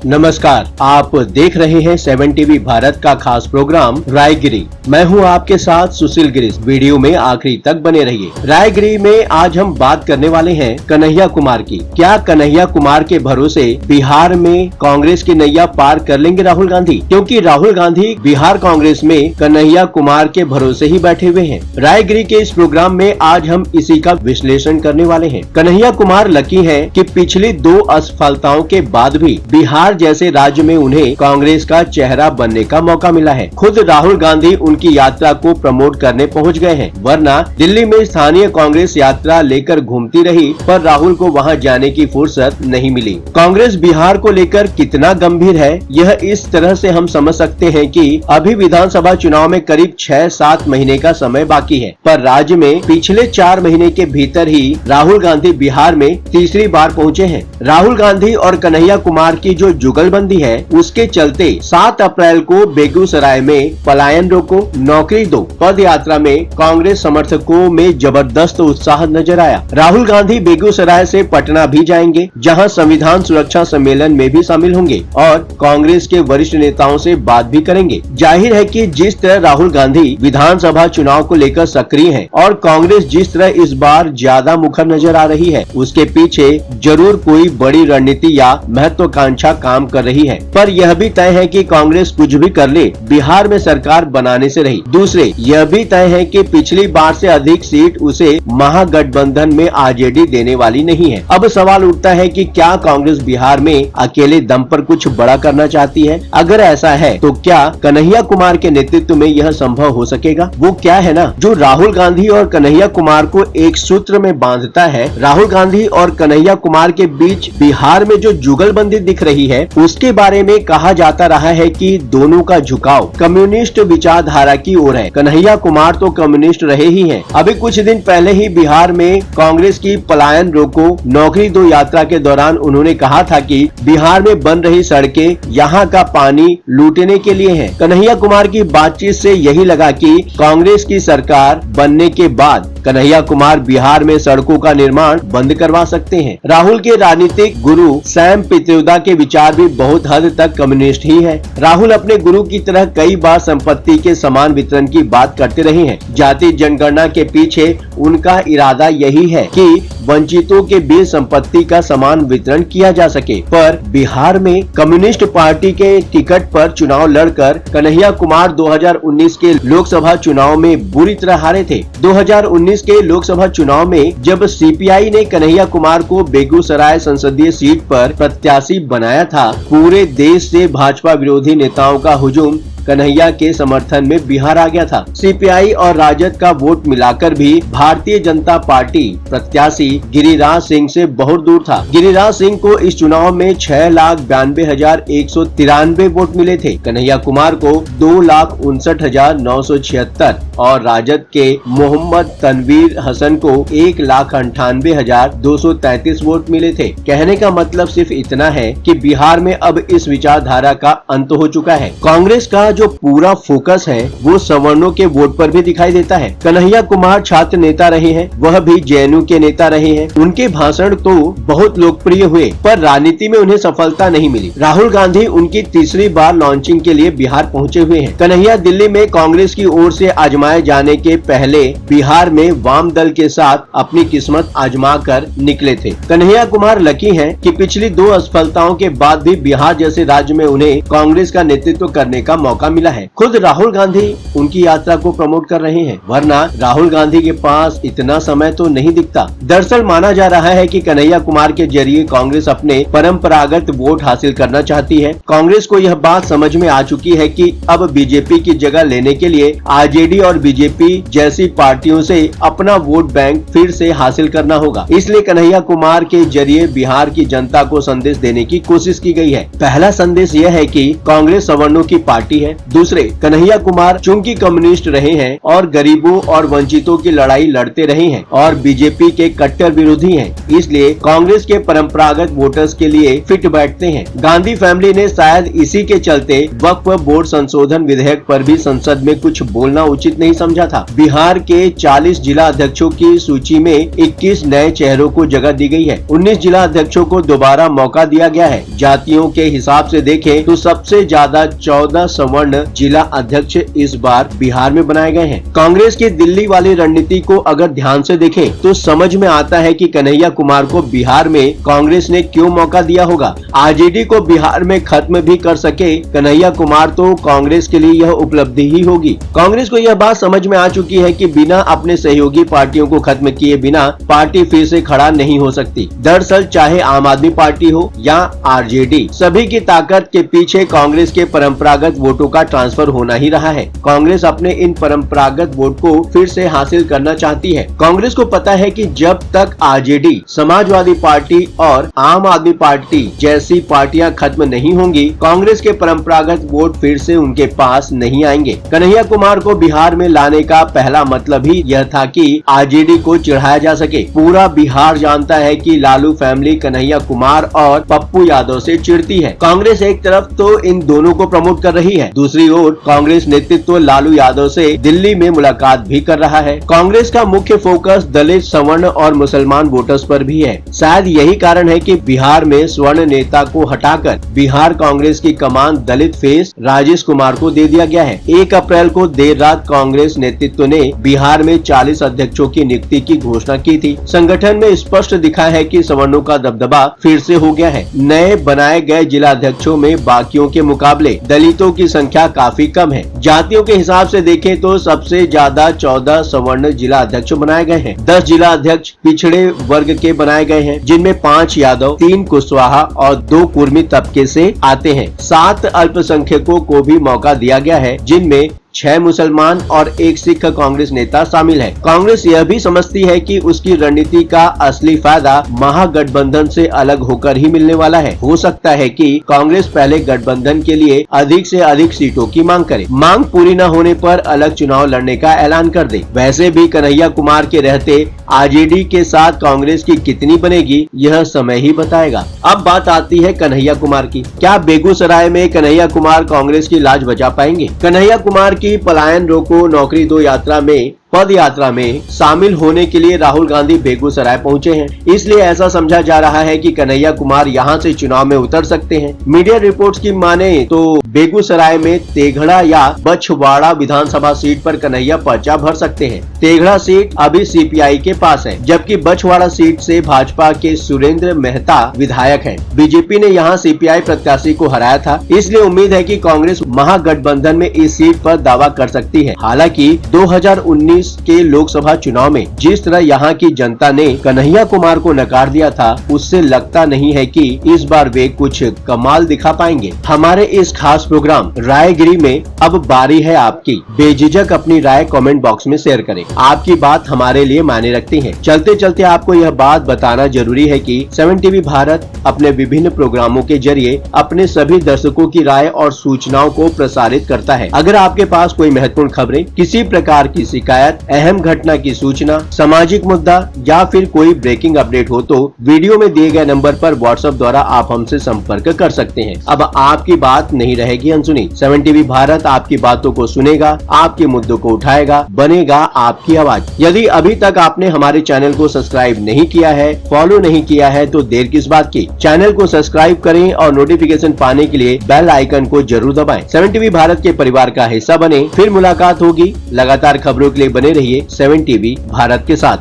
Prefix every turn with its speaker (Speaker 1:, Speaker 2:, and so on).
Speaker 1: नमस्कार, आप देख रहे हैं 7 टीवी भारत का खास प्रोग्राम रायगिरी। मैं हूं आपके साथ सुशील गिरीश। वीडियो में आखिरी तक बने रहिए। रायगिरी में आज हम बात करने वाले हैं कन्हैया कुमार की। क्या कन्हैया कुमार के भरोसे बिहार में कांग्रेस की नैया पार कर लेंगे राहुल गांधी? क्योंकि राहुल गांधी बिहार कांग्रेस में कन्हैया कुमार के भरोसे ही बैठे हुए हैं। रायगिरी के इस प्रोग्राम में आज हम इसी का विश्लेषण करने वाले हैं। कन्हैया कुमार लकी हैं कि पिछली 2 असफलताओं के बाद भी बिहार जैसे राज्य में उन्हें कांग्रेस का चेहरा बनने का मौका मिला है। खुद राहुल गांधी उनकी यात्रा को प्रमोट करने पहुंच गए हैं, वरना दिल्ली में स्थानीय कांग्रेस यात्रा लेकर घूमती रही, पर राहुल को वहां जाने की फुर्सत नहीं मिली। कांग्रेस बिहार को लेकर कितना गंभीर है, यह इस तरह से हम समझ सकते हैं कि अभी विधानसभा चुनाव में करीब 6-7 महीने का समय बाकी है, पर राज्य में पिछले 4 महीने के भीतर ही राहुल गांधी बिहार में तीसरी बार पहुँचे हैं। राहुल गांधी और कन्हैया कुमार की जो जुगलबंदी है, उसके चलते 7 अप्रैल को बेगूसराय में पलायन रोको नौकरी दो पद यात्रा में कांग्रेस समर्थकों में जबरदस्त उत्साह नजर आया। राहुल गांधी बेगूसराय से पटना भी जाएंगे, जहां संविधान सुरक्षा सम्मेलन में भी शामिल होंगे और कांग्रेस के वरिष्ठ नेताओं से बात भी करेंगे। जाहिर है कि जिस तरह राहुल गांधी विधानसभा चुनाव को लेकर सक्रिय हैं और कांग्रेस जिस तरह इस बार ज्यादा मुखर नजर आ रही है, उसके पीछे जरूर कोई बड़ी रणनीति या महत्वाकांक्षा काम कर रही है। पर यह भी तय है कि कांग्रेस कुछ भी कर ले, बिहार में सरकार बनाने से रही। दूसरे यह भी तय है कि पिछली बार से अधिक सीट उसे महागठबंधन में आरजेडी देने वाली नहीं है। अब सवाल उठता है कि क्या कांग्रेस बिहार में अकेले दम पर कुछ बड़ा करना चाहती है? अगर ऐसा है तो क्या कन्हैया कुमार के नेतृत्व में यह संभव हो सकेगा? वो क्या है ना जो राहुल गांधी और कन्हैया कुमार को एक सूत्र में बांधता है। राहुल गांधी और कन्हैया कुमार के बीच बिहार में जो जुगलबंदी दिख रही है, उसके बारे में कहा जाता रहा है कि दोनों का झुकाव कम्युनिस्ट विचारधारा की ओर है। कन्हैया कुमार तो कम्युनिस्ट रहे ही हैं। अभी कुछ दिन पहले ही बिहार में कांग्रेस की पलायन रोको नौकरी दो यात्रा के दौरान उन्होंने कहा था कि बिहार में बन रही सड़कें यहाँ का पानी लूटने के लिए है। कन्हैया कुमार की बातचीत से यही लगा कि कांग्रेस की सरकार बनने के बाद कन्हैया कुमार बिहार में सड़कों का निर्माण बंद करवा सकते हैं। राहुल के राजनीतिक गुरु सैम पित्रोदा के विचार भी बहुत हद तक कम्युनिस्ट ही है। राहुल अपने गुरु की तरह कई बार संपत्ति के समान वितरण की बात करते रहे हैं। जाति जनगणना के पीछे उनका इरादा यही है कि वंचितों के बीच संपत्ति का समान वितरण किया जा सके। पर बिहार में कम्युनिस्ट पार्टी के टिकट पर चुनाव लड़कर कन्हैया कुमार 2019 के लोकसभा चुनाव में बुरी तरह हारे थे। 2019 के लोकसभा चुनाव में जब सीपीआई ने कन्हैया कुमार को बेगूसराय संसदीय सीट पर प्रत्याशी बनाया था, पूरे देश से भाजपा विरोधी नेताओं का हुजूम कन्हैया के समर्थन में बिहार आ गया था। सीपीआई और राजद का वोट मिलाकर भी भारतीय जनता पार्टी प्रत्याशी गिरिराज सिंह से बहुत दूर था। गिरिराज सिंह को इस चुनाव में 6,92,193 वोट मिले थे। कन्हैया कुमार को 2,59,976 और राजद के मोहम्मद तनवीर हसन को 1,98,233 वोट मिले थे। कहने का मतलब सिर्फ इतना है कि बिहार में अब इस विचारधारा का अंत हो चुका है। कांग्रेस का जो पूरा फोकस है वो सवर्णों के वोट पर भी दिखाई देता है। कन्हैया कुमार छात्र नेता रहे हैं, वह भी जेएनयू के नेता रहे हैं। उनके भाषण तो बहुत लोकप्रिय हुए, पर राजनीति में उन्हें सफलता नहीं मिली। राहुल गांधी उनकी तीसरी बार लॉन्चिंग के लिए बिहार पहुंचे हुए हैं। कन्हैया दिल्ली में कांग्रेस की ओर से आजमाए जाने के पहले बिहार में वाम दल के साथ अपनी किस्मत आजमा कर निकले थे। कन्हैया कुमार लकी हैं कि पिछली 2 असफलताओं के बाद भी बिहार जैसे राज्य में उन्हें कांग्रेस का नेतृत्व करने का मौका मिला है। खुद राहुल गांधी उनकी यात्रा को प्रमोट कर रहे हैं, वरना राहुल गांधी के पास इतना समय तो नहीं दिखता। दरअसल माना जा रहा है कि कन्हैया कुमार के जरिए कांग्रेस अपने परंपरागत वोट हासिल करना चाहती है। कांग्रेस को यह बात समझ में आ चुकी है कि अब बीजेपी की जगह लेने के लिए आरजेडी और बीजेपी जैसी पार्टियों से अपना वोट बैंक फिर से हासिल करना होगा। इसलिए कन्हैया कुमार के जरिए बिहार की जनता को संदेश देने की कोशिश की गई है। पहला संदेश यह है कि कांग्रेस सवर्णों की पार्टी है हैं। दूसरे, कन्हैया कुमार चूंकि कम्युनिस्ट रहे हैं और गरीबों और वंचितों की लड़ाई लड़ते रहे हैं और बीजेपी के कट्टर विरोधी हैं, इसलिए कांग्रेस के परंपरागत वोटर्स के लिए फिट बैठते हैं। गांधी फैमिली ने शायद इसी के चलते वक्फ बोर्ड संशोधन विधेयक पर भी संसद में कुछ बोलना उचित नहीं समझा था। बिहार के 40 जिला अध्यक्षों की सूची में 21 नए चेहरों को जगह दी गई है। 19 जिला अध्यक्षों को दोबारा मौका दिया गया है। जातियों के हिसाब से देखें तो सबसे ज्यादा 14 सवर्ण जिला अध्यक्ष इस बार बिहार में बनाए गए हैं। कांग्रेस की दिल्ली वाली रणनीति को अगर ध्यान से देखें तो समझ में आता है कि कन्हैया कुमार को बिहार में कांग्रेस ने क्यों मौका दिया होगा। आरजेडी को बिहार में खत्म भी कर सके कन्हैया कुमार तो कांग्रेस के लिए यह उपलब्धि ही होगी। कांग्रेस को यह बात समझ में आ चुकी है कि बिना अपने सहयोगी पार्टियों को खत्म किए बिना पार्टी फिर से खड़ा नहीं हो सकती। दरअसल चाहे आम आदमी पार्टी हो या आरजेडी, सभी की ताकत के पीछे कांग्रेस के परंपरागत वोटों का ट्रांसफर होना ही रहा है। कांग्रेस अपने इन परंपरागत वोट को फिर से हासिल करना चाहती है। कांग्रेस को पता है कि जब तक आरजेडी, समाजवादी पार्टी और आम आदमी पार्टी जैसी पार्टियां खत्म नहीं होंगी, कांग्रेस के परंपरागत वोट फिर से उनके पास नहीं आएंगे। कन्हैया कुमार को बिहार में लाने का पहला मतलब ही यह था कि आरजेडी को चिढ़ाया जा सके। पूरा बिहार जानता है कि लालू फैमिली कन्हैया कुमार और पप्पू यादव से चिढ़ती है। कांग्रेस एक तरफ तो इन दोनों को प्रमोट कर रही है, दूसरी ओर कांग्रेस नेतृत्व लालू यादव से दिल्ली में मुलाकात भी कर रहा है। कांग्रेस का मुख्य फोकस दलित, सवर्ण और मुसलमान वोटर्स पर भी है। शायद यही कारण है कि बिहार में स्वर्ण नेता को हटाकर बिहार कांग्रेस की कमान दलित फेस राजेश कुमार को दे दिया गया है। 1 अप्रैल को देर रात कांग्रेस नेतृत्व ने बिहार में 40 अध्यक्षों की नियुक्ति की घोषणा की थी। संगठन में स्पष्ट दिखा है कि सवर्णों का दबदबा फिर से हो गया है। नए बनाए गए जिला अध्यक्षों में बाकियों के मुकाबले दलितों की संख्या काफी कम है। जातियों के हिसाब से देखें तो सबसे ज्यादा 14 सवर्ण जिला अध्यक्ष बनाए गए हैं। 10 जिला अध्यक्ष पिछड़े वर्ग के बनाए गए हैं, जिनमें 5 यादव, 3 कुशवाहा और 2 कुर्मी तबके से आते हैं। 7 अल्पसंख्यकों को भी मौका दिया गया है, जिनमें 6 मुसलमान और 1 सिख कांग्रेस नेता शामिल है। कांग्रेस यह भी समझती है कि उसकी रणनीति का असली फायदा महागठबंधन से अलग होकर ही मिलने वाला है। हो सकता है कि कांग्रेस पहले गठबंधन के लिए अधिक से अधिक सीटों की मांग करे। मांग पूरी न होने पर अलग चुनाव लड़ने का ऐलान कर दे। वैसे भी कन्हैया कुमार के रहते आरजेडी के साथ कांग्रेस की कितनी बनेगी यह समय ही बताएगा। अब बात आती है कन्हैया कुमार की। क्या बेगूसराय में कन्हैया कुमार कांग्रेस की लाज बचा पाएंगे? कन्हैया कुमार की पलायन रोको नौकरी दो यात्रा में पद यात्रा में शामिल होने के लिए राहुल गांधी बेगूसराय पहुंचे हैं। इसलिए ऐसा समझा जा रहा है कि कन्हैया कुमार यहां से चुनाव में उतर सकते हैं। मीडिया रिपोर्ट्स की माने तो बेगूसराय में तेघड़ा या बछवाड़ा विधानसभा सीट पर कन्हैया पर्चा भर सकते हैं। तेघड़ा सीट अभी सीपीआई के पास है, जबकि बछवाड़ा सीट से भाजपा के सुरेंद्र मेहता विधायक हैं। बीजेपी ने यहां सीपीआई प्रत्याशी को हराया था, इसलिए उम्मीद है कि कांग्रेस महागठबंधन में इस सीट पर दावा कर सकती है। हालांकि 2019 के लोकसभा चुनाव में जिस तरह यहां की जनता ने कन्हैया कुमार को नकार दिया था, उससे लगता नहीं है कि इस बार वे कुछ कमाल दिखा पाएंगे। हमारे इस खास प्रोग्राम रायगिरी में अब बारी है आपकी। बेझिझक अपनी राय कमेंट बॉक्स में शेयर करें। आपकी बात हमारे लिए मायने रखती है। चलते चलते आपको यह बात बताना जरूरी है कि 7 टीवी भारत अपने विभिन्न प्रोग्रामों के जरिए अपने सभी दर्शकों की राय और सूचनाओं को प्रसारित करता है। अगर आपके पास कोई महत्वपूर्ण खबरें, किसी प्रकार की शिकायत, अहम घटना की सूचना, सामाजिक मुद्दा या फिर कोई ब्रेकिंग अपडेट हो तो वीडियो में दिए गए नंबर पर व्हाट्सएप द्वारा आप हमसे संपर्क कर सकते हैं। अब आपकी बात नहीं रहेगी अनसुनी। 7 टीवी भारत आपकी बातों को सुनेगा, आपके मुद्दों को उठाएगा, बनेगा आपकी आवाज। यदि अभी तक आपने हमारे चैनल को सब्सक्राइब नहीं किया है, फॉलो नहीं किया है तो देर किस बात की। चैनल को सब्सक्राइब करें और नोटिफिकेशन पाने के लिए बेल आइकन को जरूर दबाएं। 7 टीवी भारत के परिवार का हिस्सा बने। फिर मुलाकात होगी। लगातार खबरों के लिए बने रहिए 7 टीवी भारत के साथ।